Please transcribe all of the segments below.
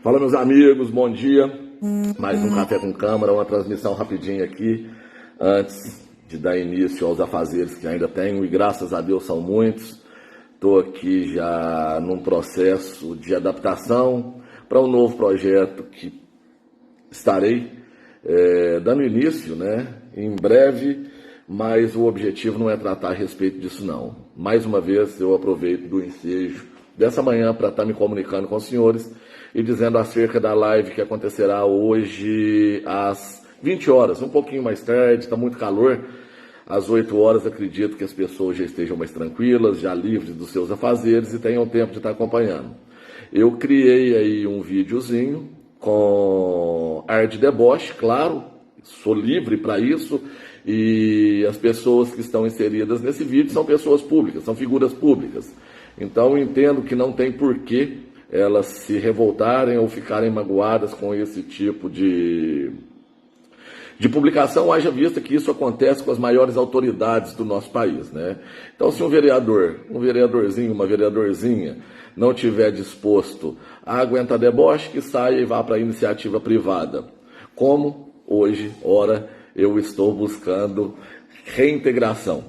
Fala, meus amigos, bom dia. Mais um Café com Câmara, uma transmissão rapidinha aqui, antes de dar início aos afazeres que ainda tenho, e graças a Deus são muitos. Estou aqui já num processo de adaptação para um novo projeto que estarei dando início, em breve, mas o objetivo não é tratar a respeito disso, não. Mais uma vez, eu aproveito do ensejo dessa manhã para estar me comunicando com os senhores e dizendo acerca da live que acontecerá hoje às 20 horas, um pouquinho mais tarde, está muito calor. Às 8 horas, acredito que as pessoas já estejam mais tranquilas, já livres dos seus afazeres e tenham tempo de estar acompanhando. Eu criei aí um videozinho com ar de deboche, claro, sou livre para isso, e as pessoas que estão inseridas nesse vídeo são pessoas públicas, são figuras públicas. Então eu entendo que não tem porquê elas se revoltarem ou ficarem magoadas com esse tipo de publicação, haja vista que isso acontece com as maiores autoridades do nosso país, Então, se um vereadorzinho, uma vereadorzinha não tiver disposto a aguentar deboche, que saia e vá para a iniciativa privada. Como hoje, ora, eu estou buscando reintegração.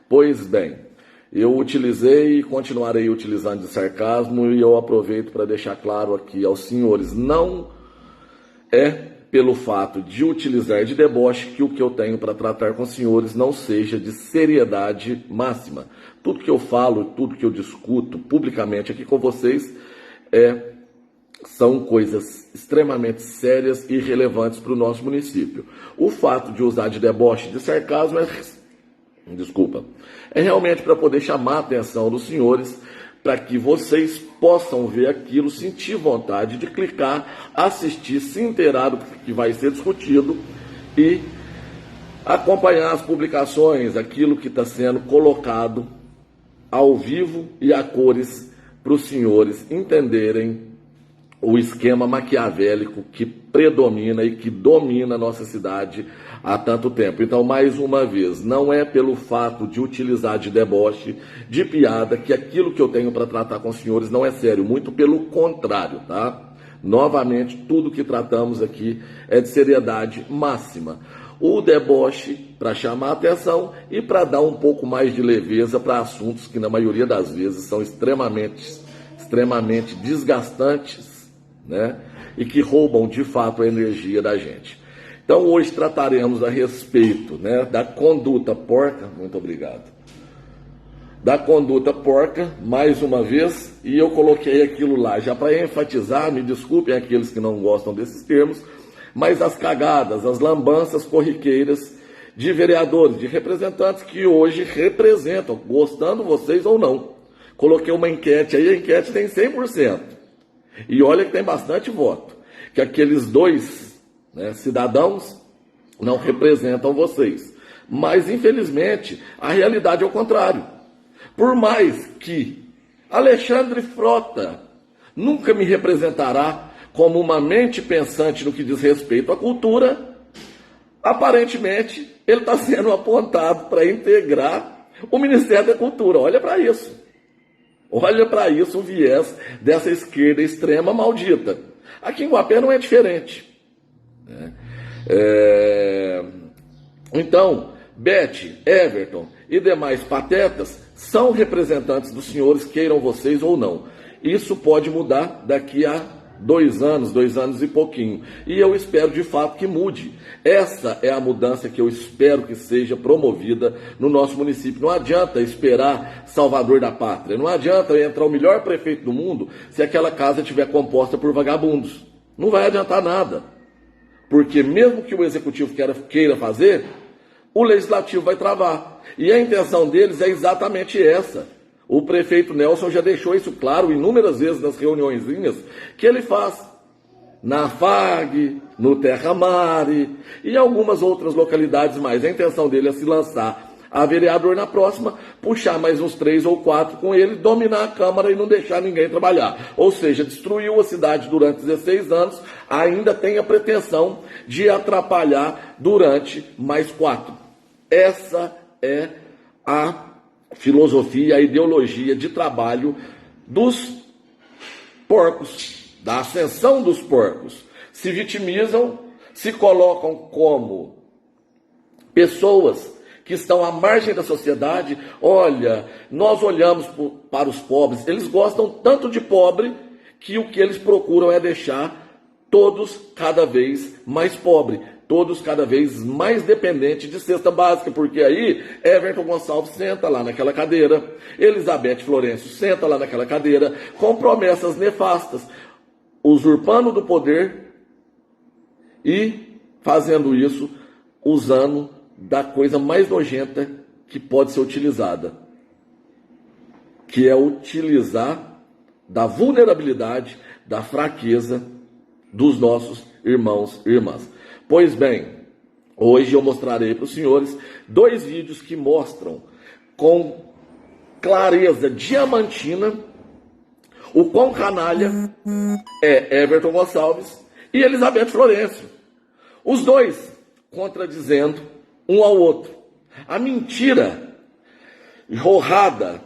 Pois bem, eu utilizei e continuarei utilizando de sarcasmo, e eu aproveito para deixar claro aqui aos senhores, não é pelo fato de utilizar de deboche que o que eu tenho para tratar com os senhores não seja de seriedade máxima. Tudo que eu falo, tudo que eu discuto publicamente aqui com vocês são coisas extremamente sérias e relevantes para o nosso município. O fato de usar de deboche, de sarcasmo, é realmente para poder chamar a atenção dos senhores, para que vocês possam ver aquilo, sentir vontade de clicar, assistir, se inteirar do que vai ser discutido e acompanhar as publicações, aquilo que está sendo colocado ao vivo e a cores, para os senhores entenderem o esquema maquiavélico que predomina e que domina a nossa cidade há tanto tempo. Então, mais uma vez, não é pelo fato de utilizar de deboche, de piada, que aquilo que eu tenho para tratar com os senhores não é sério. Muito pelo contrário, tá? Novamente, tudo que tratamos aqui é de seriedade máxima. O deboche para chamar a atenção e para dar um pouco mais de leveza para assuntos que, na maioria das vezes, são extremamente desgastantes, e que roubam de fato a energia da gente. Então hoje trataremos a respeito da conduta porca, muito obrigado, da conduta porca, mais uma vez, e eu coloquei aquilo lá já para enfatizar, me desculpem aqueles que não gostam desses termos, mas as cagadas, as lambanças corriqueiras de vereadores, de representantes que hoje representam, gostando vocês ou não. Coloquei uma enquete aí, a enquete tem 100%. E olha que tem bastante voto, que aqueles dois cidadãos não representam vocês. Mas, infelizmente, a realidade é o contrário. Por mais que Alexandre Frota nunca me representará como uma mente pensante no que diz respeito à cultura, aparentemente ele está sendo apontado para integrar o Ministério da Cultura. Olha para isso. Olha para isso o viés dessa esquerda extrema maldita. Aqui em Guapé não é diferente. Então, Beth, Everton e demais patetas são representantes dos senhores, queiram vocês ou não. Isso pode mudar daqui a 2 anos e pouquinho. E eu espero de fato que mude. Essa é a mudança que eu espero que seja promovida no nosso município. Não adianta esperar Salvador da Pátria. Não adianta entrar o melhor prefeito do mundo se aquela casa estiver composta por vagabundos. Não vai adiantar nada. Porque mesmo que o executivo queira fazer, o legislativo vai travar. E a intenção deles é exatamente essa. O prefeito Nelson já deixou isso claro inúmeras vezes nas reuniõezinhas que ele faz na FAG, no Terra Mare e em algumas outras localidades mais. A intenção dele é se lançar a vereador na próxima, puxar mais uns 3 ou 4 com ele, dominar a Câmara e não deixar ninguém trabalhar. Ou seja, destruiu a cidade durante 16 anos, ainda tem a pretensão de atrapalhar durante mais 4. Essa é a filosofia, a ideologia de trabalho dos porcos da ascensão dos porcos, se vitimizam, se colocam como pessoas que estão à margem da sociedade. Olha, nós olhamos para os pobres, eles gostam tanto de pobre que o que eles procuram é deixar todos cada vez mais pobres, todos cada vez mais dependentes de cesta básica, porque aí Everton Gonçalves senta lá naquela cadeira, Elizabeth Florencio senta lá naquela cadeira, com promessas nefastas, usurpando do poder e fazendo isso usando da coisa mais nojenta que pode ser utilizada, que é utilizar da vulnerabilidade, da fraqueza dos nossos irmãos e irmãs. Pois bem, hoje eu mostrarei para os senhores 2 vídeos que mostram com clareza diamantina o quão canalha é Everton Gonçalves e Elizabeth Florencio. Os dois contradizendo um ao outro. A mentira jorrada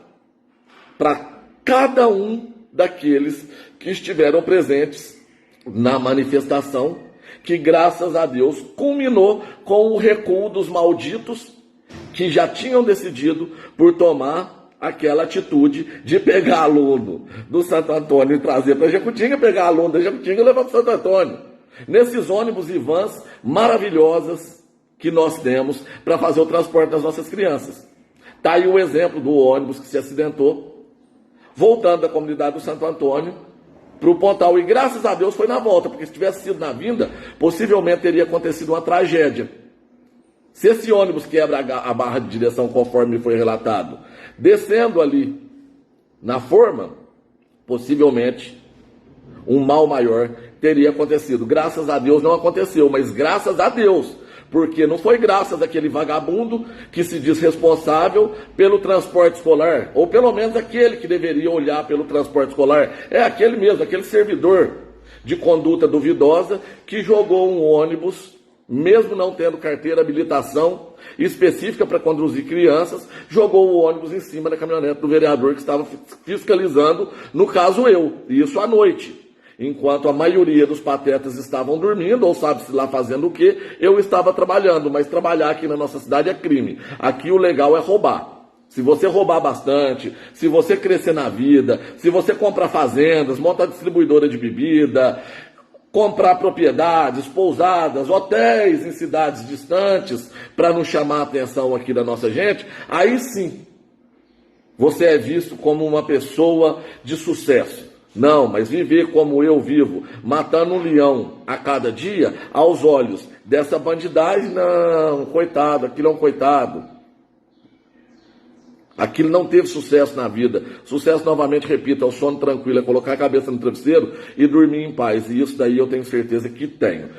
para cada um daqueles que estiveram presentes na manifestação, que graças a Deus culminou com o recuo dos malditos que já tinham decidido por tomar aquela atitude de pegar aluno do Santo Antônio e trazer para Jacutinga, pegar aluno da Jacutinga e levar para Santo Antônio. Nesses ônibus e vans maravilhosas que nós temos para fazer o transporte das nossas crianças. Está aí o exemplo do ônibus que se acidentou, voltando da comunidade do Santo Antônio para o Pontal. E graças a Deus foi na volta, porque se tivesse sido na vinda, possivelmente teria acontecido uma tragédia. Se esse ônibus quebra a barra de direção conforme foi relatado, descendo ali na forma, possivelmente um mal maior teria acontecido. Graças a Deus não aconteceu, mas graças a Deus, porque não foi graças àquele vagabundo que se diz responsável pelo transporte escolar, ou pelo menos aquele que deveria olhar pelo transporte escolar, é aquele mesmo, aquele servidor de conduta duvidosa que jogou um ônibus, mesmo não tendo carteira, habilitação específica para conduzir crianças, jogou o ônibus em cima da caminhonete do vereador que estava fiscalizando, no caso eu, e isso à noite. Enquanto a maioria dos patetas estavam dormindo, ou sabe-se lá fazendo o quê, eu estava trabalhando, mas trabalhar aqui na nossa cidade é crime. Aqui o legal é roubar. Se você roubar bastante, se você crescer na vida, se você comprar fazendas, montar distribuidora de bebida, comprar propriedades, pousadas, hotéis em cidades distantes, para não chamar a atenção aqui da nossa gente, aí sim, você é visto como uma pessoa de sucesso. Não, mas viver como eu vivo, matando um leão a cada dia, aos olhos dessa bandidagem, não, coitado, aquilo é um coitado. Aquilo não teve sucesso na vida. Sucesso, novamente, repito, é o sono tranquilo, é colocar a cabeça no travesseiro e dormir em paz. E isso daí eu tenho certeza que tenho.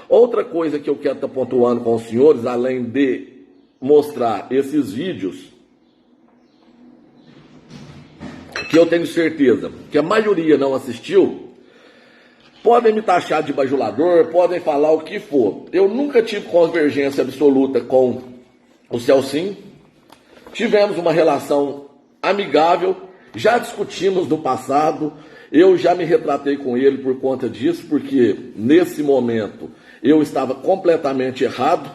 Outra coisa que eu quero estar pontuando com os senhores, além de mostrar esses vídeos, que eu tenho certeza que a maioria não assistiu, podem me taxar de bajulador, podem falar o que for. Eu nunca tive convergência absoluta com o Celcinho. Tivemos uma relação amigável, já discutimos no passado, eu já me retratei com ele por conta disso, porque nesse momento eu estava completamente errado,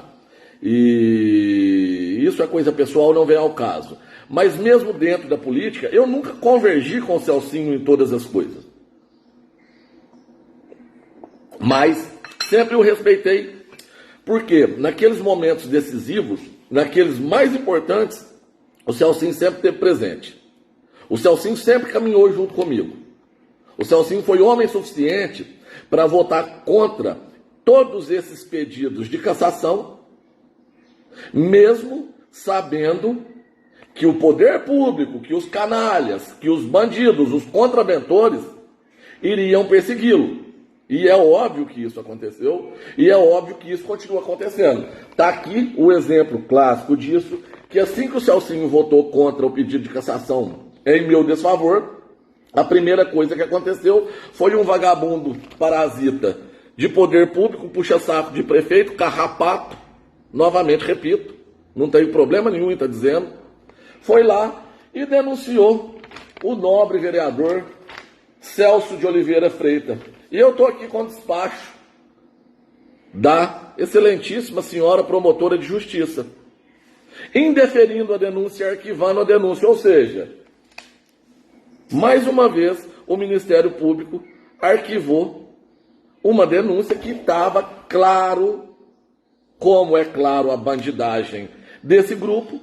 e isso é coisa pessoal, não vem ao caso. Mas mesmo dentro da política, eu nunca convergi com o Celcinho em todas as coisas. Mas sempre o respeitei, porque naqueles momentos decisivos, naqueles mais importantes, o Celcinho sempre esteve presente. O Celcinho sempre caminhou junto comigo. O Celcinho foi homem suficiente para votar contra todos esses pedidos de cassação, mesmo sabendo que o poder público, que os canalhas, que os bandidos, os contraventores, iriam persegui-lo. E é óbvio que isso aconteceu, e é óbvio que isso continua acontecendo. Está aqui o exemplo clássico disso, que assim que o Celcinho votou contra o pedido de cassação em meu desfavor, a primeira coisa que aconteceu foi um vagabundo parasita de poder público, puxa-saco de prefeito, carrapato, novamente repito, não tem problema nenhum em estar dizendo, foi lá e denunciou o nobre vereador Celso de Oliveira Freitas. E eu estou aqui com o despacho da excelentíssima senhora promotora de justiça, indeferindo a denúncia e arquivando a denúncia. Ou seja, mais uma vez, o Ministério Público arquivou uma denúncia que estava claro, como é claro a bandidagem desse grupo,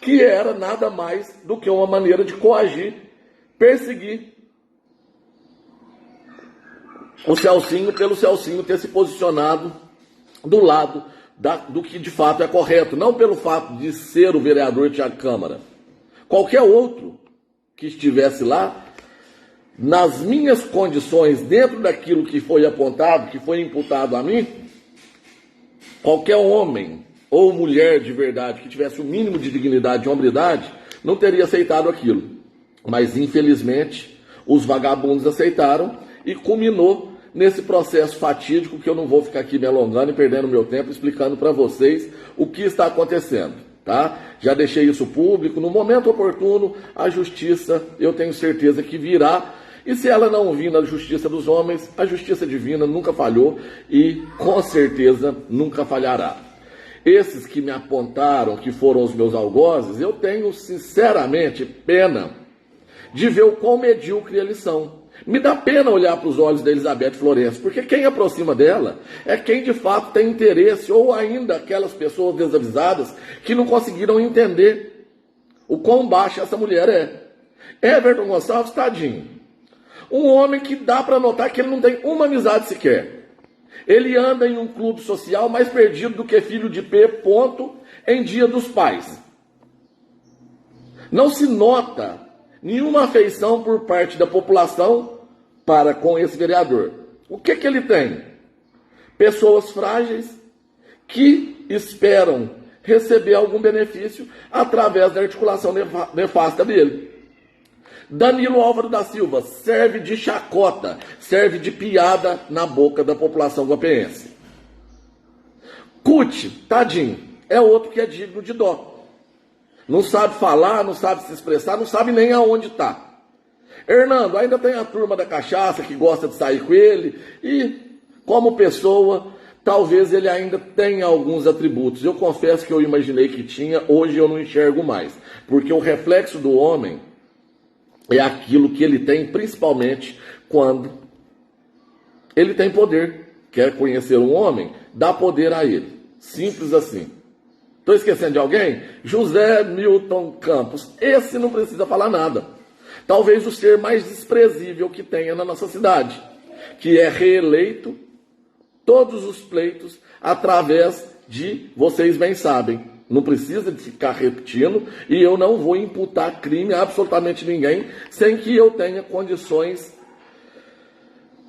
que era nada mais do que uma maneira de coagir, perseguir o Celcinho, pelo Celcinho ter se posicionado do lado do que de fato é correto, não pelo fato de ser o vereador Thiago Câmara. Qualquer outro que estivesse lá, nas minhas condições, dentro daquilo que foi apontado, que foi imputado a mim, qualquer homem ou mulher de verdade que tivesse o mínimo de dignidade e hombridade, não teria aceitado aquilo. Mas, infelizmente, os vagabundos aceitaram e culminou nesse processo fatídico que eu não vou ficar aqui me alongando e perdendo meu tempo explicando para vocês o que está acontecendo, tá? Já deixei isso público. No momento oportuno, a justiça, eu tenho certeza que virá. E se ela não vir na justiça dos homens, a justiça divina nunca falhou e, com certeza, nunca falhará. Esses que me apontaram que foram os meus algozes, eu tenho, sinceramente, pena de ver o quão medíocre eles são. Me dá pena olhar para os olhos da Elizabeth Florencio, porque quem aproxima dela é quem de fato tem interesse, ou ainda aquelas pessoas desavisadas que não conseguiram entender o quão baixa essa mulher é. Everton Gonçalves, tadinho. Um homem que dá para notar que ele não tem uma amizade sequer. Ele anda em um clube social mais perdido do que filho de P, ponto, em Dia dos Pais. Não se nota nenhuma afeição por parte da população para com esse vereador. O que ele tem? Pessoas frágeis que esperam receber algum benefício através da articulação nefasta dele. Danilo Álvaro da Silva serve de chacota, serve de piada na boca da população guapeense. Cuti, tadinho, é outro que é digno de dó. Não sabe falar, não sabe se expressar, não sabe nem aonde está. Hernando, ainda tem a turma da cachaça que gosta de sair com ele e, como pessoa, talvez ele ainda tenha alguns atributos. Eu confesso que eu imaginei que tinha, hoje eu não enxergo mais. Porque o reflexo do homem é aquilo que ele tem, principalmente quando ele tem poder. Quer conhecer um homem? Dá poder a ele. Simples assim. Estou esquecendo de alguém? José Milton Campos. Esse não precisa falar nada. Talvez o ser mais desprezível que tenha na nossa cidade, que é reeleito todos os pleitos através de, vocês bem sabem, não precisa de ficar repetindo, e eu não vou imputar crime a absolutamente ninguém sem que eu tenha condições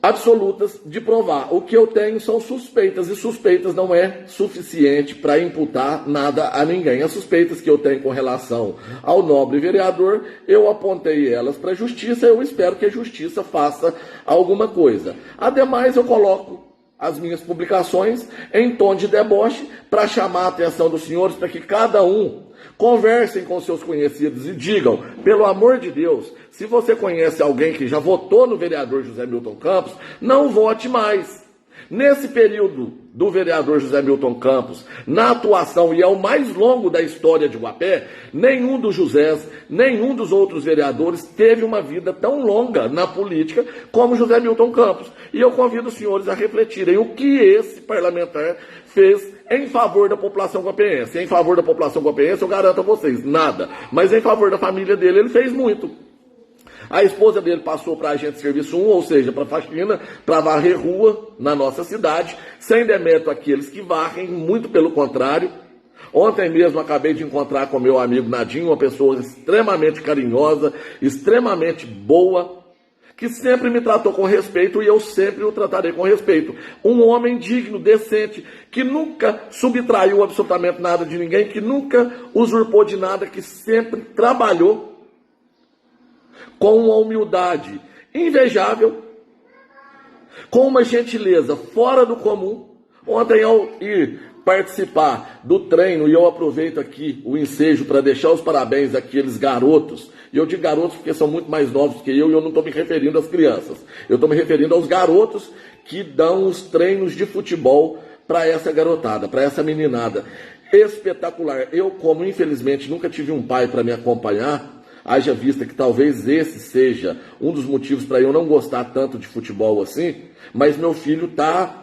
absolutas de provar. O que eu tenho são suspeitas, e suspeitas não é suficiente para imputar nada a ninguém. As suspeitas que eu tenho com relação ao nobre vereador, eu apontei elas para a justiça, eu espero que a justiça faça alguma coisa. Ademais, eu coloco as minhas publicações em tom de deboche para chamar a atenção dos senhores, para que cada um conversem com seus conhecidos e digam, pelo amor de Deus, se você conhece alguém que já votou no vereador José Milton Campos, não vote mais. Nesse período do vereador José Milton Campos, na atuação, e é o mais longo da história de Guapé, nenhum dos Josés, nenhum dos outros vereadores teve uma vida tão longa na política como José Milton Campos. E eu convido os senhores a refletirem o que esse parlamentar fez em favor da população guapeense. Em favor da população guapeense, eu garanto a vocês, nada. Mas em favor da família dele, ele fez muito. A esposa dele passou para agente de serviço 1, ou seja, para faxina, para varrer rua na nossa cidade, sem demérito àqueles que varrem, muito pelo contrário. Ontem mesmo acabei de encontrar com meu amigo Nadinho, uma pessoa extremamente carinhosa, extremamente boa, que sempre me tratou com respeito e eu sempre o tratarei com respeito. Um homem digno, decente, que nunca subtraiu absolutamente nada de ninguém, que nunca usurpou de nada, que sempre trabalhou com uma humildade invejável, com uma gentileza fora do comum. Ontem, ao ir participar do treino, e eu aproveito aqui o ensejo para deixar os parabéns àqueles garotos, e eu digo garotos porque são muito mais novos que eu, e eu não estou me referindo às crianças, eu estou me referindo aos garotos que dão os treinos de futebol para essa garotada, para essa meninada. Espetacular. Eu, como infelizmente nunca tive um pai para me acompanhar, haja vista que talvez esse seja um dos motivos para eu não gostar tanto de futebol assim, mas meu filho tá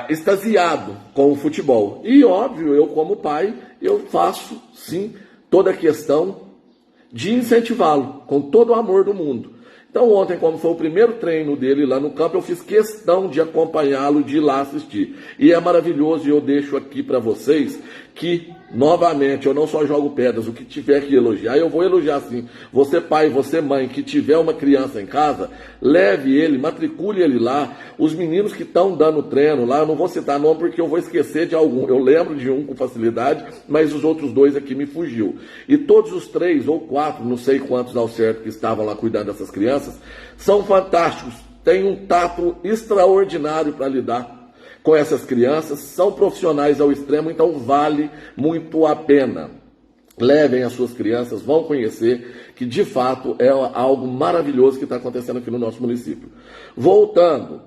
extasiado com o futebol. E óbvio, eu como pai, eu faço sim toda a questão de incentivá-lo com todo o amor do mundo. Então ontem, como foi o primeiro treino dele lá no campo, eu fiz questão de acompanhá-lo, de ir lá assistir. E é maravilhoso, e eu deixo aqui para vocês que, novamente, eu não só jogo pedras, o que tiver que elogiar, eu vou elogiar sim. Você pai, você mãe, que tiver uma criança em casa, leve ele, matricule ele lá. Os meninos que estão dando treino lá, eu não vou citar nome porque eu vou esquecer de algum. Eu lembro de um com facilidade, mas os outros dois aqui me fugiu. E todos os 3 ou 4, não sei quantos ao certo, que estavam lá cuidando dessas crianças, são fantásticos, têm um tato extraordinário para lidar com essas crianças, são profissionais ao extremo, então vale muito a pena. Levem as suas crianças, vão conhecer que de fato é algo maravilhoso que está acontecendo aqui no nosso município. Voltando,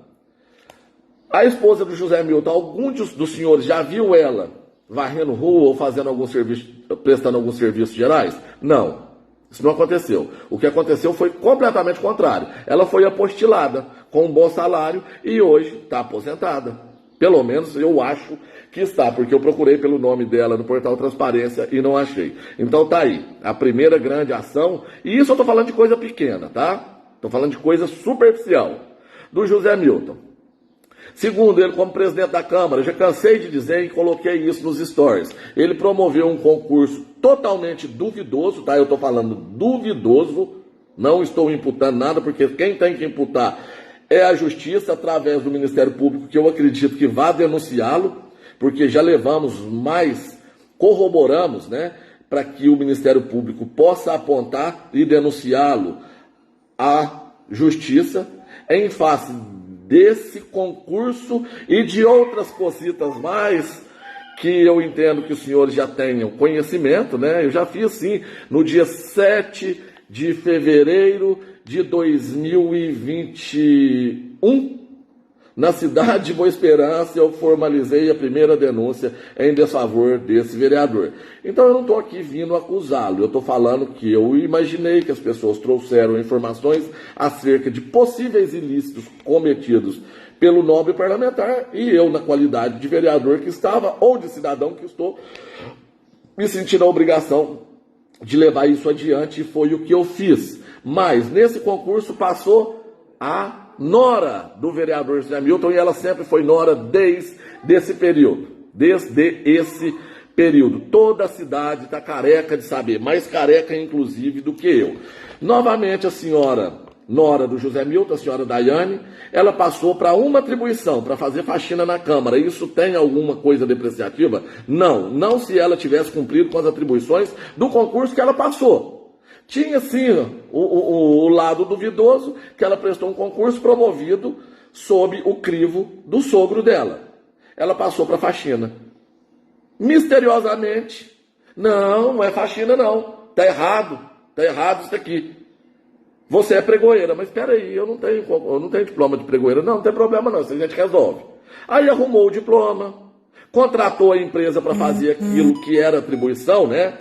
a esposa do José Milton, algum dos senhores já viu ela varrendo rua ou fazendo algum serviço, prestando alguns serviços gerais? Não. Isso não aconteceu. O que aconteceu foi completamente contrário. Ela foi apostilada com um bom salário e hoje está aposentada. Pelo menos eu acho que está, porque eu procurei pelo nome dela no portal Transparência e não achei. Então tá aí, a primeira grande ação, e isso eu estou falando de coisa pequena, tá? Estou falando de coisa superficial, do José Milton. Segundo, ele como presidente da Câmara, já cansei de dizer e coloquei isso nos stories, ele promoveu um concurso totalmente duvidoso, tá? Eu estou falando duvidoso, não estou imputando nada, porque quem tem que imputar é a Justiça, através do Ministério Público, que eu acredito que vá denunciá-lo, porque já levamos mais, corroboramos, né, para que o Ministério Público possa apontar e denunciá-lo à Justiça, em face desse concurso e de outras cositas mais, que eu entendo que os senhores já tenham conhecimento, né? Eu já fiz sim, no dia 7 de fevereiro de 2021, na cidade de Boa Esperança, eu formalizei a primeira denúncia em desfavor desse vereador. Então eu não estou aqui vindo acusá-lo, eu estou falando que eu imaginei que as pessoas trouxeram informações acerca de possíveis ilícitos cometidos pelo nobre parlamentar, e eu, na qualidade de vereador que estava, ou de cidadão que estou, me sentindo a obrigação de levar isso adiante, e foi o que eu fiz. Mas nesse concurso passou a nora do vereador José Milton, e ela sempre foi nora desde esse período. Toda a cidade está careca de saber, mais careca inclusive do que eu. Novamente a senhora nora do José Milton, a senhora Daiane, ela passou para uma atribuição, para fazer faxina na Câmara. Isso tem alguma coisa depreciativa? Não, não se ela tivesse cumprido com as atribuições do concurso que ela passou. Tinha sim o lado duvidoso, que ela prestou um concurso promovido sob o crivo do sogro dela. Ela passou para faxina. Misteriosamente, não é faxina não, está errado isso aqui. Você é pregoeira, mas espera aí, eu não tenho diploma de pregoeira. Não tem problema não, isso a gente resolve. Aí arrumou o diploma, contratou a empresa para fazer aquilo que era atribuição, né,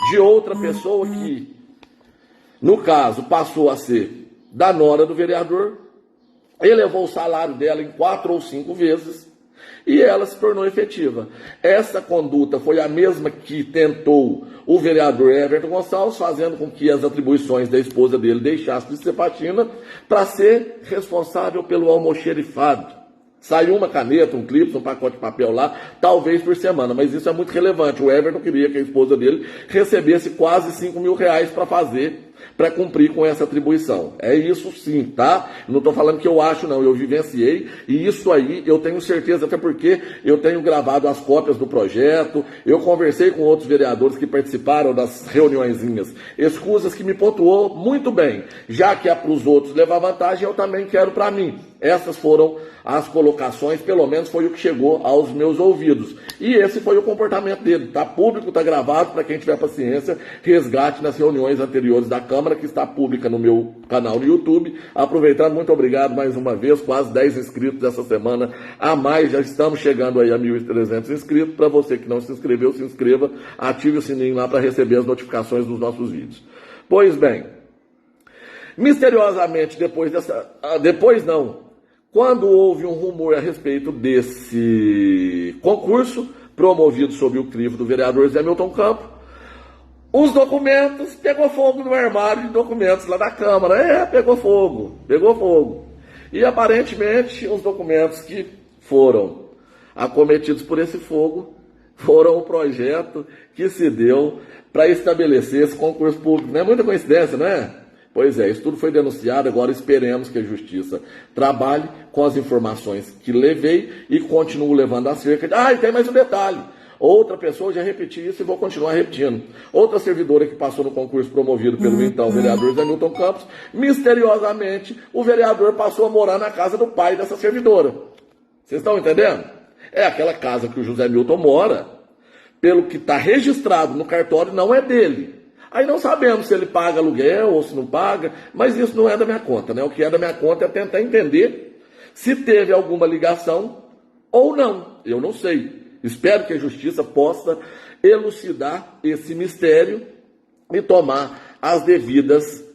de outra pessoa que, no caso, passou a ser da nora do vereador, elevou o salário dela em 4 ou 5 vezes e ela se tornou efetiva. Essa conduta foi a mesma que tentou o vereador Everton Gonçalves, fazendo com que as atribuições da esposa dele deixassem de ser faxina para ser responsável pelo almoxerifado. Saiu uma caneta, um clipe, um pacote de papel lá, talvez por semana, mas isso é muito relevante. O Everton queria que a esposa dele recebesse quase R$5.000 para fazer para cumprir com essa atribuição. É isso sim, tá? Não estou falando que eu acho, não. Eu vivenciei e isso aí eu tenho certeza, até porque eu tenho gravado as cópias do projeto, eu conversei com outros vereadores que participaram das reuniõezinhas escusas, que me pontuou muito bem. Já que é para os outros levar vantagem, eu também quero para mim. Essas foram as colocações, pelo menos foi o que chegou aos meus ouvidos. E esse foi o comportamento dele. Está público, está gravado, para quem tiver paciência, resgate nas reuniões anteriores da Câmara, que está pública no meu canal no YouTube. Aproveitando, muito obrigado mais uma vez, quase 10 inscritos essa semana a mais, já estamos chegando aí a 1.300 inscritos. Para você que não se inscreveu, se inscreva, ative o sininho lá para receber as notificações dos nossos vídeos. Pois bem, misteriosamente, quando houve um rumor a respeito desse concurso, promovido sob o crivo do vereador Zé Milton Campos, os documentos, pegou fogo no armário de documentos lá da Câmara. Pegou fogo. E aparentemente os documentos que foram acometidos por esse fogo foram o projeto que se deu para estabelecer esse concurso público. Não é muita coincidência, não é? Pois é, isso tudo foi denunciado, agora esperemos que a Justiça trabalhe com as informações que levei e continuo levando acerca de... e tem mais um detalhe. Outra pessoa, já repeti isso e vou continuar repetindo. Outra servidora que passou no concurso promovido pelo então vereador Zé Milton Campos, misteriosamente, o vereador passou a morar na casa do pai dessa servidora. Vocês estão entendendo? É aquela casa que o José Milton mora, pelo que está registrado no cartório, não é dele. Aí não sabemos se ele paga aluguel ou se não paga, mas isso não é da minha conta, né? O que é da minha conta é tentar entender se teve alguma ligação ou não. Eu não sei. Espero que a Justiça possa elucidar esse mistério e tomar as devidas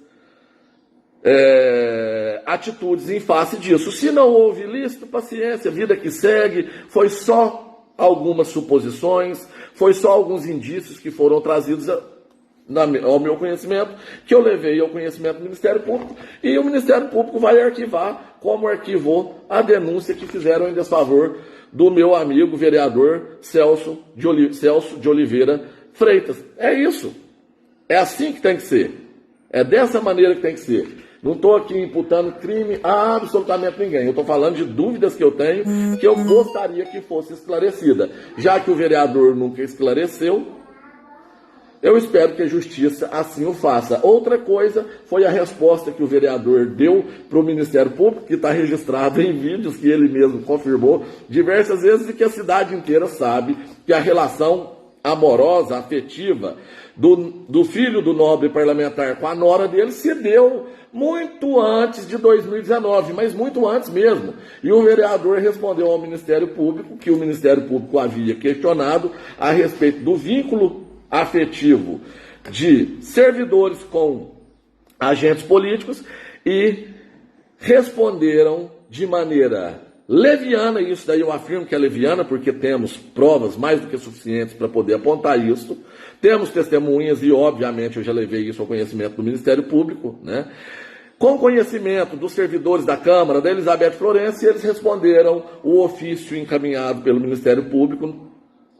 atitudes em face disso. Se não houve ilícito, paciência, vida que segue, foi só algumas suposições, foi só alguns indícios que foram trazidos ao meu conhecimento, que eu levei ao conhecimento do Ministério Público, e o Ministério Público vai arquivar, como arquivou a denúncia que fizeram em desfavor do meu amigo vereador Celso de Oliveira Freitas. É isso. É assim que tem que ser. É dessa maneira que tem que ser. Não estou aqui imputando crime a absolutamente ninguém. Eu estou falando de dúvidas que eu tenho, que eu gostaria que fosse esclarecida. Já que o vereador nunca esclareceu, eu espero que a Justiça assim o faça. Outra coisa foi a resposta que o vereador deu para o Ministério Público, que está registrado em vídeos que ele mesmo confirmou diversas vezes e que a cidade inteira sabe que a relação amorosa, afetiva do filho do nobre parlamentar com a nora dele se deu muito antes de 2019, mas muito antes mesmo. E o vereador respondeu ao Ministério Público que o Ministério Público havia questionado a respeito do vínculo afetivo de servidores com agentes políticos e responderam de maneira leviana, e isso daí eu afirmo que é leviana, porque temos provas mais do que suficientes para poder apontar isso, temos testemunhas e obviamente eu já levei isso ao conhecimento do Ministério Público, né? Com conhecimento dos servidores da Câmara, da Elizabeth Florencio, eles responderam o ofício encaminhado pelo Ministério Público,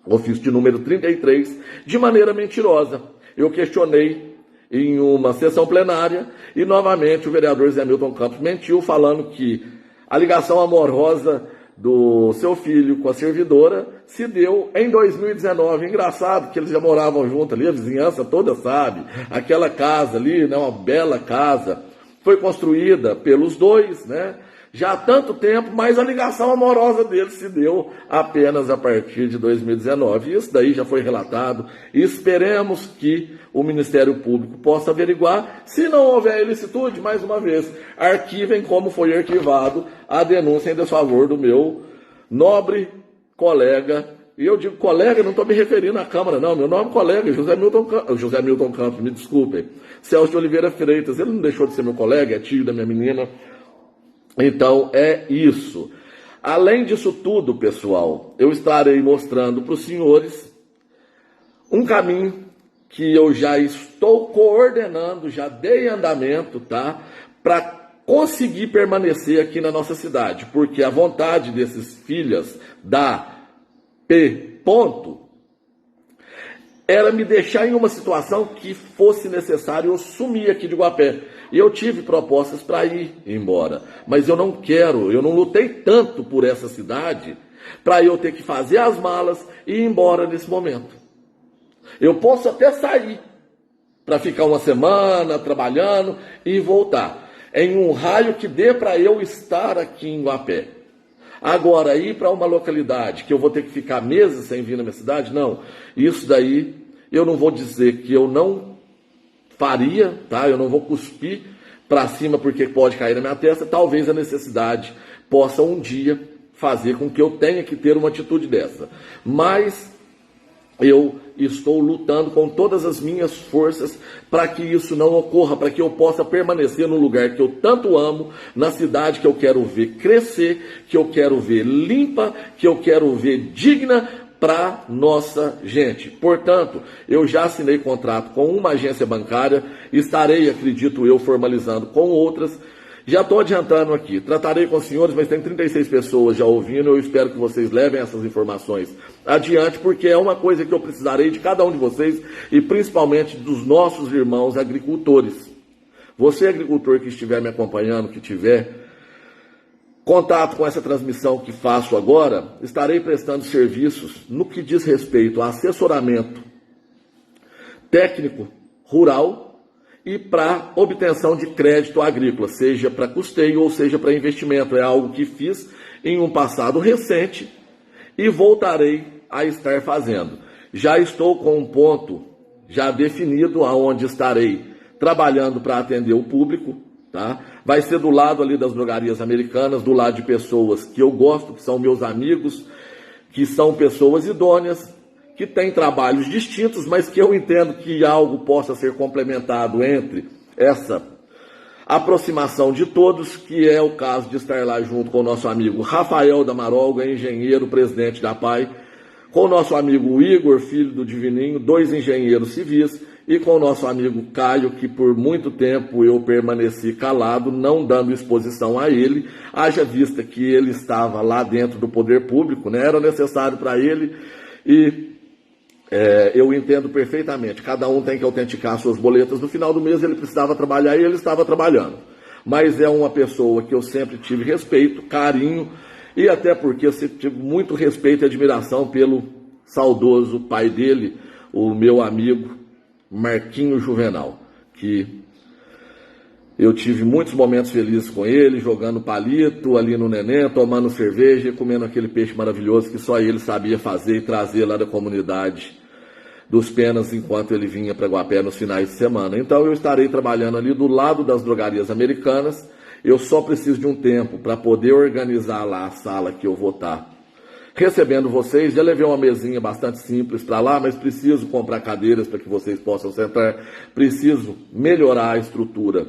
ofício de número 33, de maneira mentirosa. Eu questionei em uma sessão plenária e novamente o vereador Zé Milton Campos mentiu, falando que a ligação amorosa do seu filho com a servidora se deu em 2019. Engraçado que eles já moravam juntos ali, a vizinhança toda sabe. Aquela casa ali, né, uma bela casa, foi construída pelos dois, né? Já há tanto tempo, mas a ligação amorosa deles se deu apenas a partir de 2019. Isso daí já foi relatado e esperemos que o Ministério Público possa averiguar. Se não houver ilicitude, mais uma vez, arquivem como foi arquivado a denúncia em desfavor do meu nobre colega. E eu digo colega, não estou me referindo à Câmara, não. Meu nome é colega, José Milton Campos, me desculpem. Celso de Oliveira Freitas, ele não deixou de ser meu colega, é tio da minha menina. Então, é isso. Além disso tudo, pessoal, eu estarei mostrando para os senhores um caminho que eu já estou coordenando, já dei andamento, tá? Para conseguir permanecer aqui na nossa cidade. Porque a vontade desses filhos da P. era me deixar em uma situação que fosse necessário eu sumir aqui de Guapé. E eu tive propostas para ir embora. Mas eu não quero, eu não lutei tanto por essa cidade para eu ter que fazer as malas e ir embora nesse momento. Eu posso até sair para ficar uma semana trabalhando e voltar. Em um raio que dê para eu estar aqui em Guapé. Agora, ir para uma localidade que eu vou ter que ficar meses sem vir na minha cidade, não. Isso daí, eu não vou dizer que eu não faria, tá? Eu não vou cuspir para cima porque pode cair na minha testa. Talvez a necessidade possa um dia fazer com que eu tenha que ter uma atitude dessa. Mas eu estou lutando com todas as minhas forças para que isso não ocorra, para que eu possa permanecer no lugar que eu tanto amo, na cidade que eu quero ver crescer, que eu quero ver limpa, que eu quero ver digna para nossa gente. Portanto, eu já assinei contrato com uma agência bancária, estarei, acredito eu, formalizando com outras. Já estou adiantando aqui, tratarei com os senhores, mas tem 36 pessoas já ouvindo, eu espero que vocês levem essas informações adiante, porque é uma coisa que eu precisarei de cada um de vocês, e principalmente dos nossos irmãos agricultores. Você, agricultor que estiver me acompanhando, que tiver contato com essa transmissão que faço agora, estarei prestando serviços no que diz respeito a assessoramento técnico rural, e para obtenção de crédito agrícola, seja para custeio ou seja para investimento. É algo que fiz em um passado recente e voltarei a estar fazendo. Já estou com um ponto já definido aonde estarei trabalhando para atender o público, tá? Vai ser do lado ali das drogarias americanas, do lado de pessoas que eu gosto, que são meus amigos, que são pessoas idôneas, que tem trabalhos distintos, mas que eu entendo que algo possa ser complementado entre essa aproximação de todos, que é o caso de estar lá junto com o nosso amigo Rafael da Marolga, engenheiro, presidente da PAI, com o nosso amigo Igor, filho do Divininho, 2 engenheiros civis, e com o nosso amigo Caio, que por muito tempo eu permaneci calado, não dando exposição a ele, haja vista que ele estava lá dentro do poder público, né? Era necessário para ele, e eu entendo perfeitamente, cada um tem que autenticar suas boletas, no final do mês ele precisava trabalhar e ele estava trabalhando. Mas é uma pessoa que eu sempre tive respeito, carinho, e até porque eu sempre tive muito respeito e admiração pelo saudoso pai dele, o meu amigo Marquinho Juvenal, que eu tive muitos momentos felizes com ele, jogando palito ali no Neném, tomando cerveja e comendo aquele peixe maravilhoso que só ele sabia fazer e trazer lá da comunidade dos Penas, enquanto ele vinha para Guapé nos finais de semana. Então eu estarei trabalhando ali do lado das drogarias americanas. Eu só preciso de um tempo para poder organizar lá a sala que eu vou estar recebendo vocês. Já levei uma mesinha bastante simples para lá, mas preciso comprar cadeiras para que vocês possam sentar. Preciso melhorar a estrutura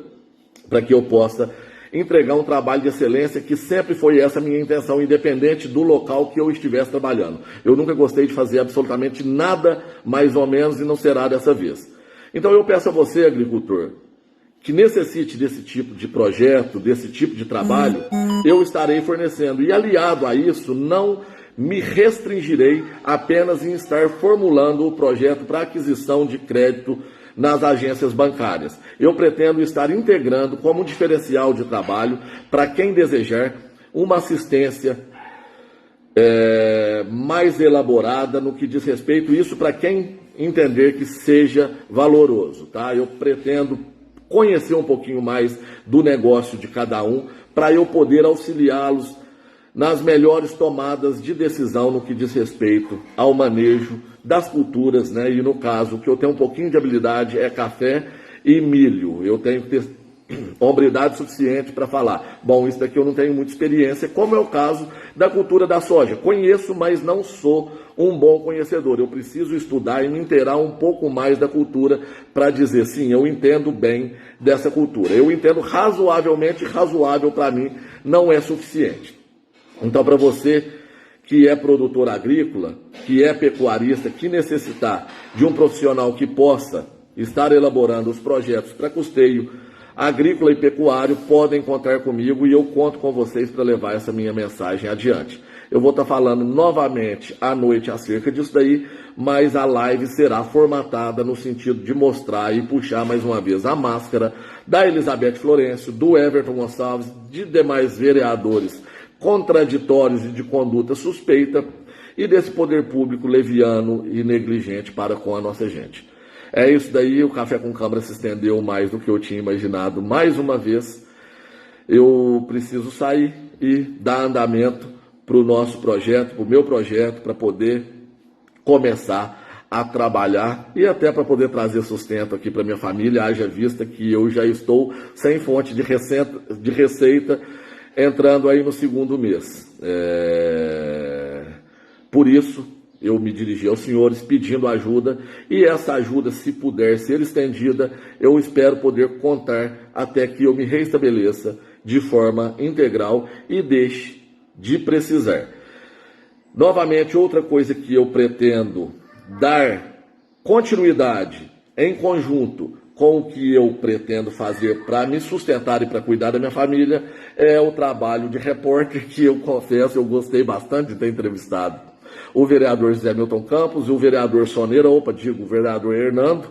para que eu possa entregar um trabalho de excelência, que sempre foi essa a minha intenção, independente do local que eu estivesse trabalhando. Eu nunca gostei de fazer absolutamente nada mais ou menos, e não será dessa vez. Então eu peço a você, agricultor, que necessite desse tipo de projeto, desse tipo de trabalho, eu estarei fornecendo. E aliado a isso, não me restringirei apenas em estar formulando o projeto para aquisição de crédito nas agências bancárias. Eu pretendo estar integrando como diferencial de trabalho para quem desejar uma assistência mais elaborada no que diz respeito, isso para quem entender que seja valoroso, tá? Eu pretendo conhecer um pouquinho mais do negócio de cada um para eu poder auxiliá-los nas melhores tomadas de decisão no que diz respeito ao manejo das culturas, né? E no caso, o que eu tenho um pouquinho de habilidade é café e milho. Eu tenho que ter hombridade suficiente para falar, bom, isso daqui eu não tenho muita experiência, como é o caso da cultura da soja. Conheço, mas não sou um bom conhecedor. Eu preciso estudar e me inteirar um pouco mais da cultura para dizer, sim, eu entendo bem dessa cultura. Eu entendo razoavelmente, razoável para mim não é suficiente. Então, para você que é produtor agrícola, que é pecuarista, que necessitar de um profissional que possa estar elaborando os projetos para custeio agrícola e pecuário podem contar comigo e eu conto com vocês para levar essa minha mensagem adiante. Eu vou estar falando novamente à noite acerca disso daí, mas a live será formatada no sentido de mostrar e puxar mais uma vez a máscara da Elizabeth Florencio, do Everton Gonçalves, de demais vereadores contraditórios e de conduta suspeita e desse poder público leviano e negligente para com a nossa gente. É isso daí, o Café com Câmara se estendeu mais do que eu tinha imaginado. Mais uma vez, eu preciso sair e dar andamento para o nosso projeto, para o meu projeto, para poder começar a trabalhar e até para poder trazer sustento aqui para minha família, haja vista que eu já estou sem fonte de receita entrando aí no segundo mês. Por isso, eu me dirigi aos senhores pedindo ajuda e essa ajuda, se puder ser estendida, eu espero poder contar até que eu me restabeleça de forma integral e deixe de precisar. Novamente, outra coisa que eu pretendo dar continuidade em conjunto com o que eu pretendo fazer para me sustentar e para cuidar da minha família é o trabalho de repórter que eu confesso, eu gostei bastante de ter entrevistado o vereador José Milton Campos e o vereador Soneira, o vereador Hernando.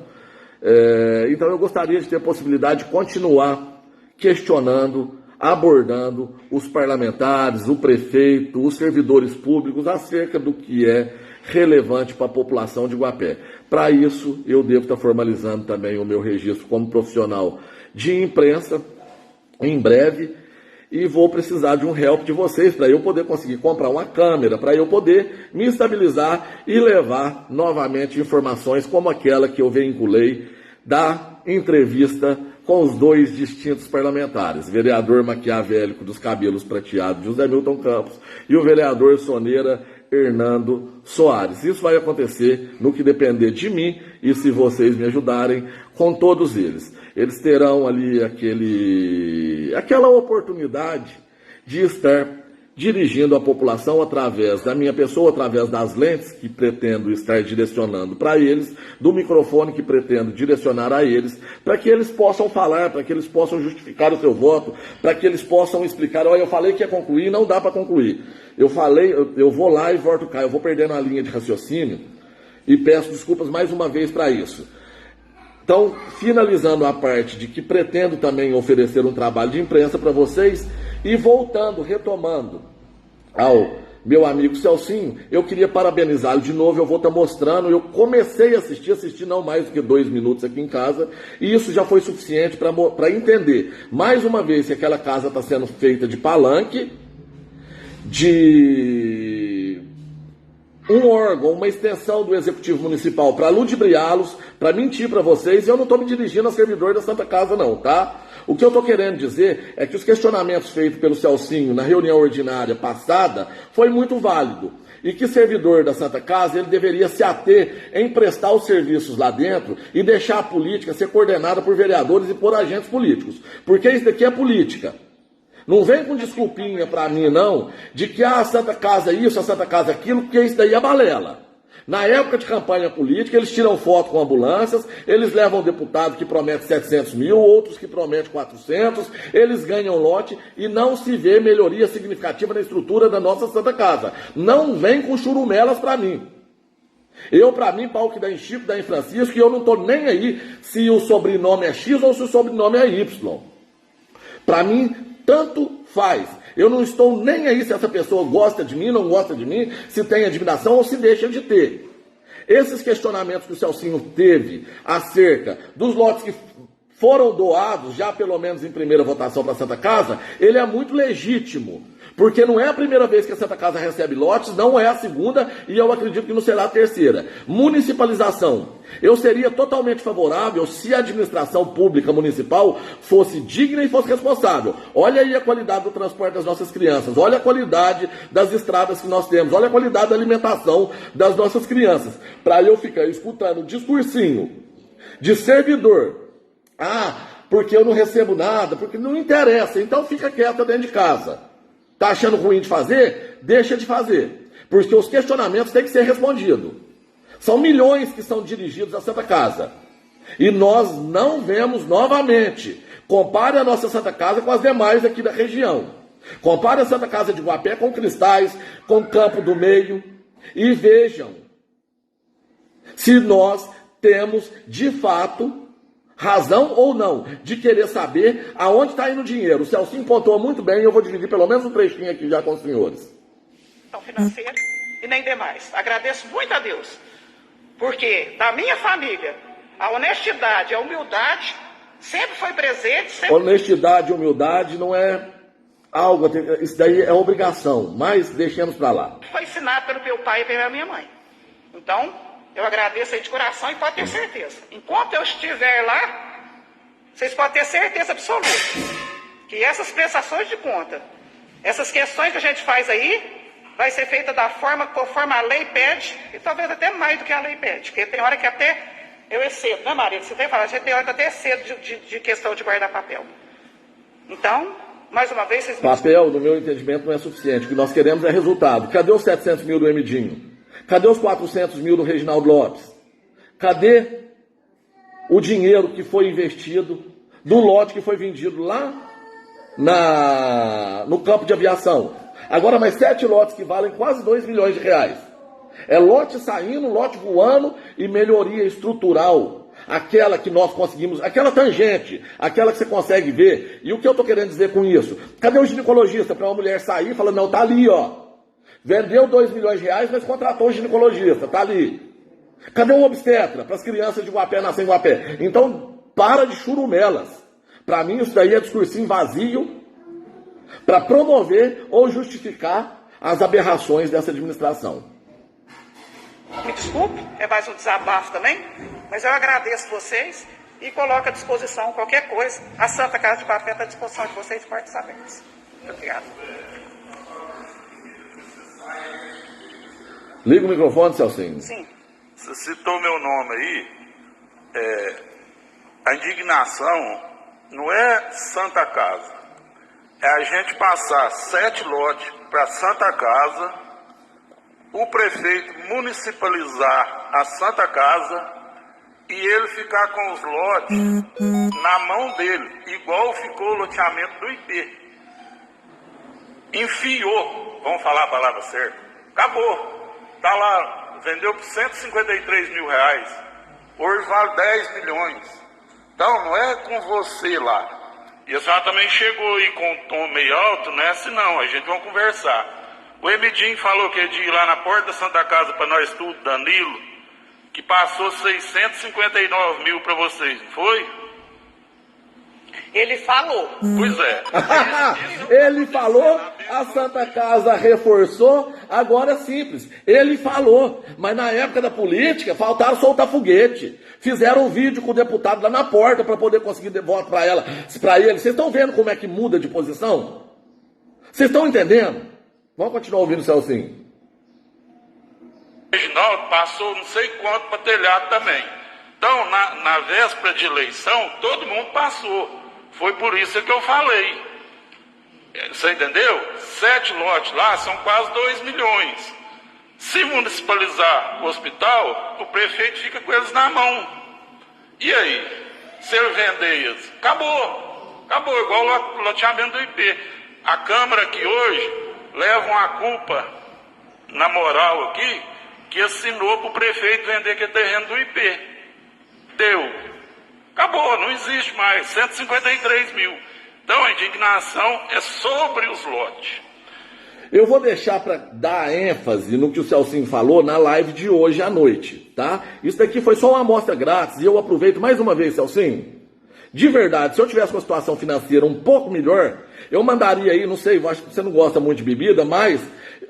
Então eu gostaria de ter a possibilidade de continuar questionando, abordando os parlamentares, o prefeito, os servidores públicos acerca do que é relevante para a população de Guapé. Para isso, eu devo estar formalizando também o meu registro como profissional de imprensa em breve e vou precisar de um help de vocês para eu poder conseguir comprar uma câmera, para eu poder me estabilizar e levar novamente informações como aquela que eu vinculei da entrevista com os dois distintos parlamentares, vereador maquiavélico dos cabelos prateados, José Milton Campos, e o vereador soneira Hernando Soares. Isso vai acontecer no que depender de mim e se vocês me ajudarem com todos eles. Eles terão ali aquela oportunidade de estar dirigindo a população através da minha pessoa, através das lentes que pretendo estar direcionando para eles, do microfone que pretendo direcionar a eles, para que eles possam falar, para que eles possam justificar o seu voto, para que eles possam explicar, olha, eu falei que ia concluir, não dá para concluir. Eu vou lá e volto cá, eu vou perdendo a linha de raciocínio e peço desculpas mais uma vez para isso. Então, finalizando a parte de que pretendo também oferecer um trabalho de imprensa para vocês e voltando, retomando ao meu amigo Celcinho, eu queria parabenizá-lo de novo, eu vou estar mostrando, eu comecei a assisti não mais do que 2 minutos aqui em casa, e isso já foi suficiente para entender, mais uma vez, que aquela casa está sendo feita de palanque, de um órgão, uma extensão do Executivo Municipal para ludibriá-los, para mentir para vocês, e eu não estou me dirigindo a servidor da Santa Casa não, tá? O que eu estou querendo dizer é que os questionamentos feitos pelo Celcinho na reunião ordinária passada foi muito válido. E que servidor da Santa Casa, ele deveria se ater em prestar os serviços lá dentro e deixar a política ser coordenada por vereadores e por agentes políticos. Porque isso daqui é política. Não vem com desculpinha para mim, não, de que a Santa Casa é isso, a Santa Casa é aquilo, porque isso daí é balela. Na época de campanha política, eles tiram foto com ambulâncias, eles levam um deputado que promete 700 mil, outros que prometem 400, eles ganham lote e não se vê melhoria significativa na estrutura da nossa Santa Casa. Não vem com churumelas para mim. Para mim, pau que dá em Chico, dá em Francisco, e eu não estou nem aí se o sobrenome é X ou se o sobrenome é Y. Para mim, tanto faz. Eu não estou nem aí se essa pessoa gosta de mim, não gosta de mim, se tem admiração ou se deixa de ter. Esses questionamentos que o Celcinho teve acerca dos lotes que foram doados, já pelo menos em primeira votação para a Santa Casa, ele é muito legítimo. Porque não é a primeira vez que a Santa Casa recebe lotes, não é a segunda e eu acredito que não será a terceira. Municipalização. Eu seria totalmente favorável se a administração pública municipal fosse digna e fosse responsável. Olha aí a qualidade do transporte das nossas crianças, olha a qualidade das estradas que nós temos, olha a qualidade da alimentação das nossas crianças. Para eu ficar escutando discursinho de servidor, porque eu não recebo nada, porque não interessa, então fica quieta dentro de casa. Está achando ruim de fazer? Deixa de fazer. Porque os questionamentos têm que ser respondidos. São milhões que são dirigidos à Santa Casa. E nós não vemos novamente Compare a nossa Santa Casa com as demais aqui da região. Compare a Santa Casa de Guapé com Cristais, com Campo do Meio e vejam se nós temos, de fato, razão ou não de querer saber aonde está indo o dinheiro. O Celcinho pontuou muito bem e eu vou dividir pelo menos um trechinho aqui já com os senhores. Financeira e nem demais. Agradeço muito a Deus, porque da minha família, a honestidade, a humildade sempre foi presente. Sempre... Honestidade e humildade não é algo, isso daí é obrigação, mas deixemos para lá. Foi ensinado pelo meu pai e pela minha mãe. Então, eu agradeço aí de coração e pode ter certeza. Enquanto eu estiver lá, vocês podem ter certeza absoluta que essas prestações de conta, essas questões que a gente faz aí, vai ser feita da forma conforme a lei pede, e talvez até mais do que a lei pede, porque tem hora que até eu excedo, né, Maria? Você tem que falar, a gente tem hora que até excedo de questão de guardar papel. Então, mais uma vez, vocês... Papel, no meu entendimento, não é suficiente. O que nós queremos é resultado. Cadê os 700 mil do Emidinho? Cadê os 400 mil do Reginaldo Lopes? Cadê o dinheiro que foi investido do lote que foi vendido lá no campo de aviação? Agora mais 7 lotes que valem quase 2 milhões de reais. É lote saindo, lote voando e melhoria estrutural. Aquela que nós conseguimos, aquela tangente, aquela que você consegue ver. E o que eu estou querendo dizer com isso? Cadê o ginecologista para uma mulher sair e falar, não, tá ali, ó. Vendeu 2 milhões de reais, mas contratou um ginecologista, tá ali. Cadê um obstetra para as crianças de Guapé nascer em Guapé? Então, para de churumelas. Para mim, isso daí é discursinho vazio para promover ou justificar as aberrações dessa administração. Me desculpe, é mais um desabafo também, mas eu agradeço vocês e coloco à disposição qualquer coisa. A Santa Casa de Guapé está à disposição de vocês, portas abertas. Muito obrigado. Liga o microfone, Celcinho. Sim. Você citou meu nome aí. A indignação não é Santa Casa. É a gente passar 7 lotes para Santa Casa, o prefeito municipalizar a Santa Casa e ele ficar com os lotes na mão dele, igual ficou o loteamento do IP. Enfiou, vamos falar a palavra certa, acabou. Está lá, vendeu por 153 mil reais, hoje vale 10 milhões. Então não é com você lá. E a senhora também chegou aí com um tom meio alto, não é assim não, a gente vai conversar. O Emidinho falou que é de ir lá na porta da Santa Casa para nós tudo, Danilo, que passou 659 mil para vocês, não foi? Ele falou. Pois é. Ele falou, a Santa Casa reforçou, agora é simples. Ele falou, mas na época da política faltaram soltar foguete. Fizeram um vídeo com o deputado lá na porta para poder conseguir voto para ela, para ele. Vocês estão vendo como é que muda de posição? Vocês estão entendendo? Vamos continuar ouvindo o Celcinho. O Reginaldo passou não sei quanto para telhado também. Então, na véspera de eleição, todo mundo passou. Foi por isso que eu falei. Você entendeu? 7 lotes lá são quase 2 milhões. Se municipalizar o hospital, o prefeito fica com eles na mão. E aí? Se ele vender eles? Acabou. Acabou, igual o loteamento do IP. A Câmara aqui hoje levam a culpa, na moral aqui, que assinou para o prefeito vender aquele terreno do IP. Deu. Acabou, não existe mais. 153 mil. Então a indignação é sobre os lotes. Eu vou deixar para dar ênfase no que o Celcinho falou na live de hoje à noite, tá? Isso daqui foi só uma amostra grátis e eu aproveito mais uma vez, Celcinho. De verdade, se eu tivesse uma situação financeira um pouco melhor, eu mandaria aí, não sei, eu acho que você não gosta muito de bebida, mas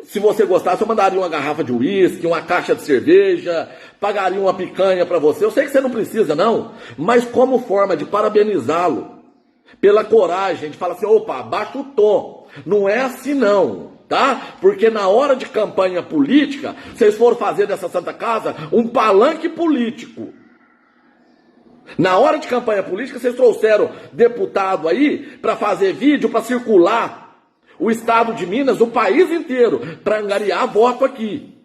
se você gostasse, eu mandaria uma garrafa de uísque, uma caixa de cerveja, pagaria uma picanha para você. Eu sei que você não precisa, não, mas como forma de parabenizá-lo pela coragem de falar assim, opa, abaixa o tom. Não é assim não, tá? Porque na hora de campanha política, vocês foram fazer dessa Santa Casa um palanque político. Na hora de campanha política, vocês trouxeram deputado aí para fazer vídeo, para circular o estado de Minas, o país inteiro, para angariar voto aqui.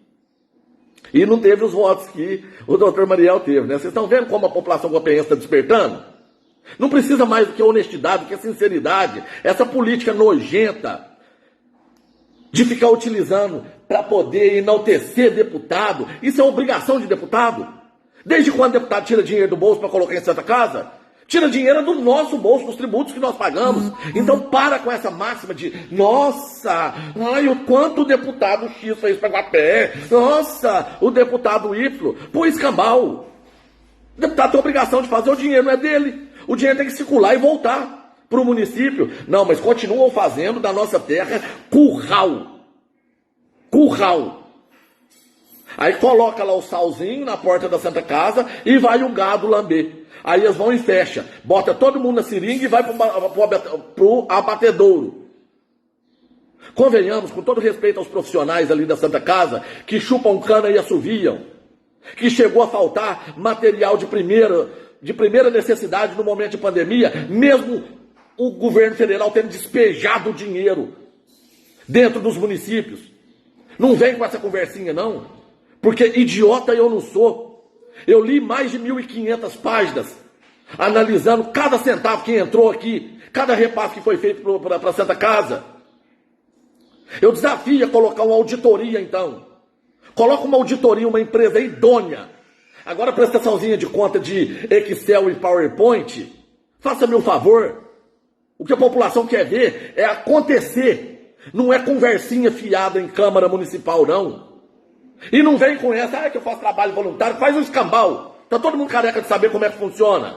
E não teve os votos que o doutor Mariel teve, né? Vocês estão vendo como a população guapeense está despertando? Não precisa mais do que honestidade, do que sinceridade. Essa política nojenta de ficar utilizando para poder enaltecer deputado. Isso é obrigação de deputado. Desde quando o deputado tira dinheiro do bolso para colocar em Santa Casa? Tira dinheiro do nosso bolso, dos tributos que nós pagamos. Então para com essa máxima de, nossa, ai, o quanto o deputado X fez para Guapé. Nossa, o deputado Y, pô, escambau. O deputado tem a obrigação de fazer, o dinheiro não é dele. O dinheiro tem que circular e voltar para o município. Não, mas continuam fazendo da nossa terra curral. Curral. Aí coloca lá o salzinho na porta da Santa Casa e vai o gado lamber. Aí eles vão e fecha. Bota todo mundo na seringa e vai pro abatedouro. Convenhamos, com todo respeito aos profissionais ali da Santa Casa, que chupam cana e assoviam, que chegou a faltar material de primeira necessidade no momento de pandemia, mesmo o governo federal tendo despejado o dinheiro dentro dos municípios. Não vem com essa conversinha, não, porque idiota eu não sou. Eu li mais de 1.500 páginas, analisando cada centavo que entrou aqui, cada repasse que foi feito para a Santa Casa. Eu desafio a colocar uma auditoria, então. Coloca uma auditoria, uma empresa idônea. Agora, prestaçãozinha de conta de Excel e PowerPoint, faça-me um favor. O que a população quer ver é acontecer. Não é conversinha fiada em Câmara Municipal, não. E não vem com essa, que eu faço trabalho voluntário, faz um escambau. Tá todo mundo careca de saber como é que funciona.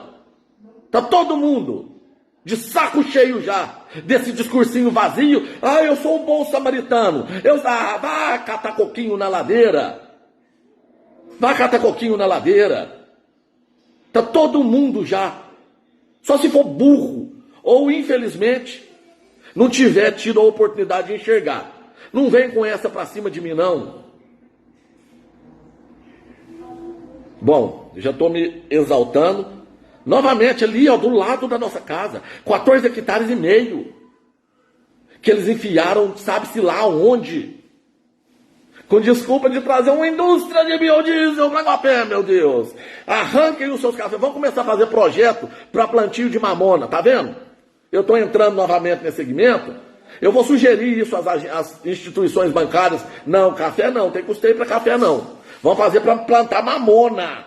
Tá todo mundo de saco cheio já desse discursinho vazio. Ah, eu sou um bom samaritano. Vá catar coquinho na ladeira. Vá catar coquinho na ladeira. Tá todo mundo já. Só se for burro ou, infelizmente, não tiver tido a oportunidade de enxergar. Não vem com essa pra cima de mim, não. Bom, já estou me exaltando. Novamente ali, ó, do lado da nossa casa. 14 hectares e meio. Que eles enfiaram, sabe-se lá onde. Com desculpa de trazer uma indústria de biodiesel para Guapé, meu Deus. Arranquem os seus cafés. Vamos começar a fazer projeto para plantio de mamona, tá vendo? Eu estou entrando novamente nesse segmento. Eu vou sugerir isso às instituições bancárias. Não, café não, tem custeio para café não. Vamos fazer para plantar mamona.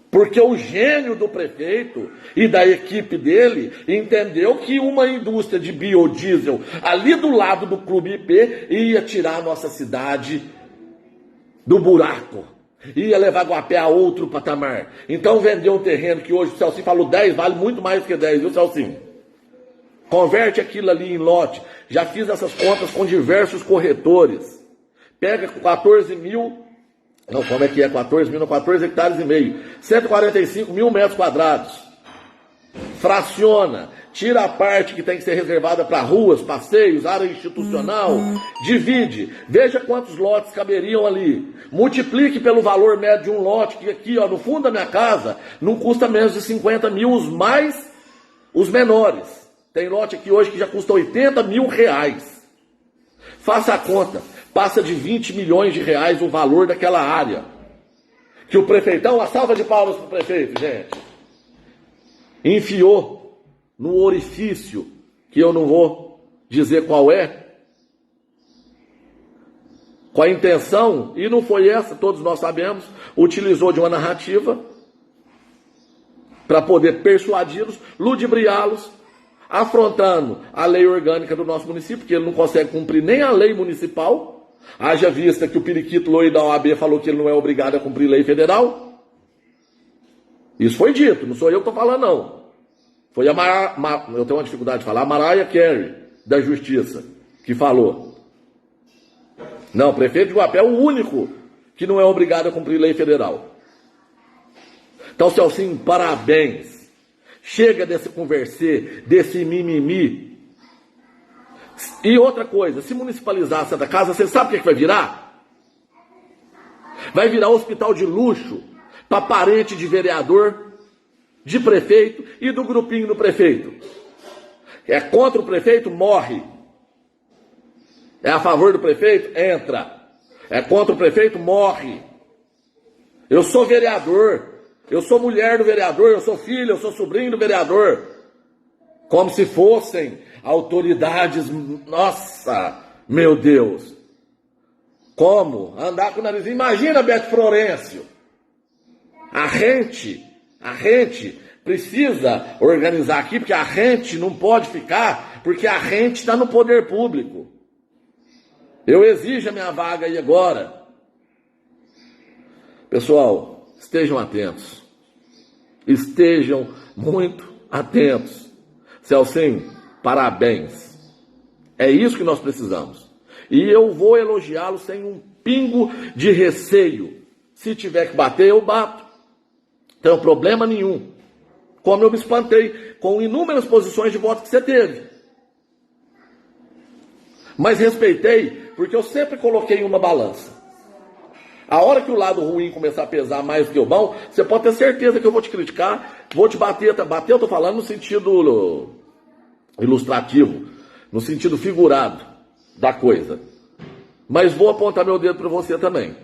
Porque o gênio do prefeito e da equipe dele entendeu que uma indústria de biodiesel ali do lado do Clube IP ia tirar a nossa cidade do buraco. Ia levar Guapé a outro patamar. Então vendeu um terreno que hoje o Celcinho falou 10, vale muito mais do que 10, viu, Celcinho? Converte aquilo ali em lote. Já fiz essas contas com diversos corretores. Pega 14 mil... Não, como é que é? 14 hectares e meio. 145 mil metros quadrados. Fraciona. Tira a parte que tem que ser reservada para ruas, passeios, área institucional. Divide. Veja quantos lotes caberiam ali. Multiplique pelo valor médio de um lote, que aqui, ó, no fundo da minha casa, não custa menos de 50 mil, os menores. Tem lote aqui hoje que já custa 80 mil reais. Faça a conta. Passa de 20 milhões de reais o valor daquela área. Que o prefeitão, uma salva de palmas para o prefeito, gente, enfiou no orifício, que eu não vou dizer qual é, com a intenção, e não foi essa, todos nós sabemos, utilizou de uma narrativa para poder persuadi-los, ludibriá-los, afrontando a lei orgânica do nosso município, que ele não consegue cumprir nem a lei municipal. Haja vista que o periquito loiro da OAB falou que ele não é obrigado a cumprir lei federal. Isso foi dito, não sou eu que estou falando, não. Foi eu tenho uma dificuldade de falar, a Mariah Carey, da Justiça, que falou. Não, o prefeito de Guapé é o único que não é obrigado a cumprir lei federal. Então, Celcinho, parabéns. Chega desse converser, desse mimimi. E outra coisa, se municipalizar a Santa Casa, você sabe o que vai virar? Vai virar hospital de luxo para parente de vereador, de prefeito e do grupinho do prefeito. É contra o prefeito? Morre. É a favor do prefeito? Entra. É contra o prefeito? Morre. Eu sou vereador. Eu sou mulher do vereador, eu sou filho, eu sou sobrinho do vereador. Como se fossem autoridades, nossa, meu Deus. Como? Andar com o narizinho. Imagina, Beto Florencio. A gente precisa organizar aqui, porque a gente não pode ficar, porque a gente está no poder público. Eu exijo a minha vaga aí agora. Pessoal, estejam atentos. Estejam muito atentos. Celcinho, parabéns. É isso que nós precisamos. E eu vou elogiá-lo sem um pingo de receio. Se tiver que bater, eu bato. Não tem problema nenhum. Como eu me espantei com inúmeras posições de voto que você teve. Mas respeitei, porque eu sempre coloquei em uma balança. A hora que o lado ruim começar a pesar mais do que o bom, você pode ter certeza que eu vou te criticar, vou te bater. Bater eu estou falando no sentido ilustrativo, no sentido figurado da coisa. Mas vou apontar meu dedo para você também.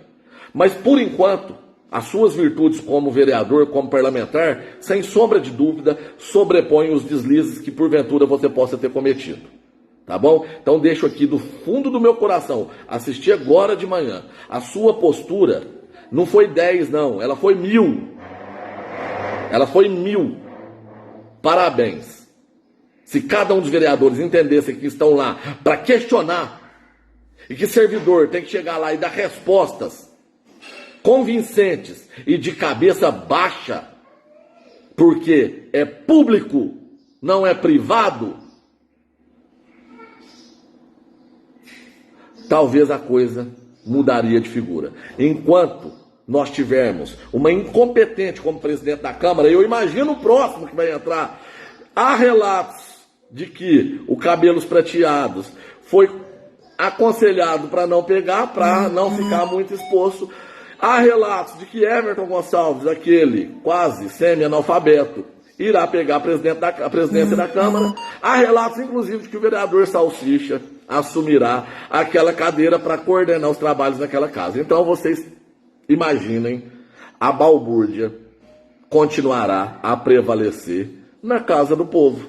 Mas por enquanto, as suas virtudes como vereador, como parlamentar, sem sombra de dúvida, sobrepõem os deslizes que porventura você possa ter cometido. Tá bom? Então deixo aqui do fundo do meu coração, assisti agora de manhã, a sua postura não foi 10 não, ela foi 1000. Ela foi 1000. Parabéns. Se cada um dos vereadores entendesse que estão lá para questionar, e que servidor tem que chegar lá e dar respostas convincentes e de cabeça baixa, porque é público, não é privado, talvez a coisa mudaria de figura. Enquanto nós tivermos uma incompetente como presidente da Câmara, eu imagino o próximo que vai entrar. Há relatos de que o Cabelos Prateados foi aconselhado para não pegar, para não ficar muito exposto. Há relatos de que Everton Gonçalves, aquele quase semi-analfabeto, irá pegar a presidência da Câmara. Há relatos, inclusive, de que o vereador Salsicha assumirá aquela cadeira para coordenar os trabalhos naquela casa. Então, vocês imaginem, a balbúrdia continuará a prevalecer na casa do povo.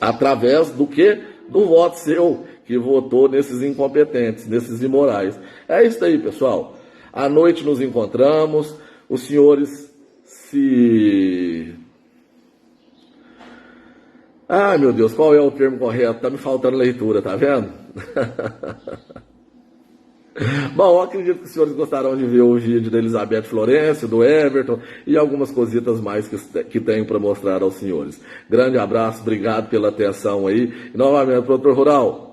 Através do quê? Do voto seu, que votou nesses incompetentes, nesses imorais. É isso aí, pessoal. À noite nos encontramos. Os senhores se... Ai, meu Deus, qual é o termo correto? Tá me faltando leitura, tá vendo? Bom, eu acredito que os senhores gostarão de ver o vídeo da Elizabeth Florencio, do Everton e algumas cositas mais que tenho para mostrar aos senhores. Grande abraço, obrigado pela atenção aí. E novamente, produtor rural,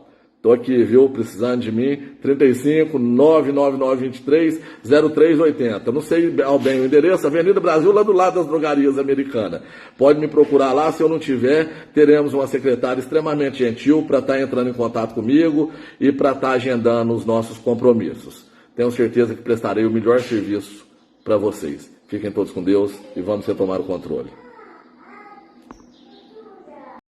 tô aqui, viu? Precisando de mim, 35 99923 0380. Não sei bem o endereço, Avenida Brasil, lá do lado das drogarias americanas. Pode me procurar lá, se eu não tiver, teremos uma secretária extremamente gentil para estar entrando em contato comigo e para estar agendando os nossos compromissos. Tenho certeza que prestarei o melhor serviço para vocês. Fiquem todos com Deus e vamos retomar o controle.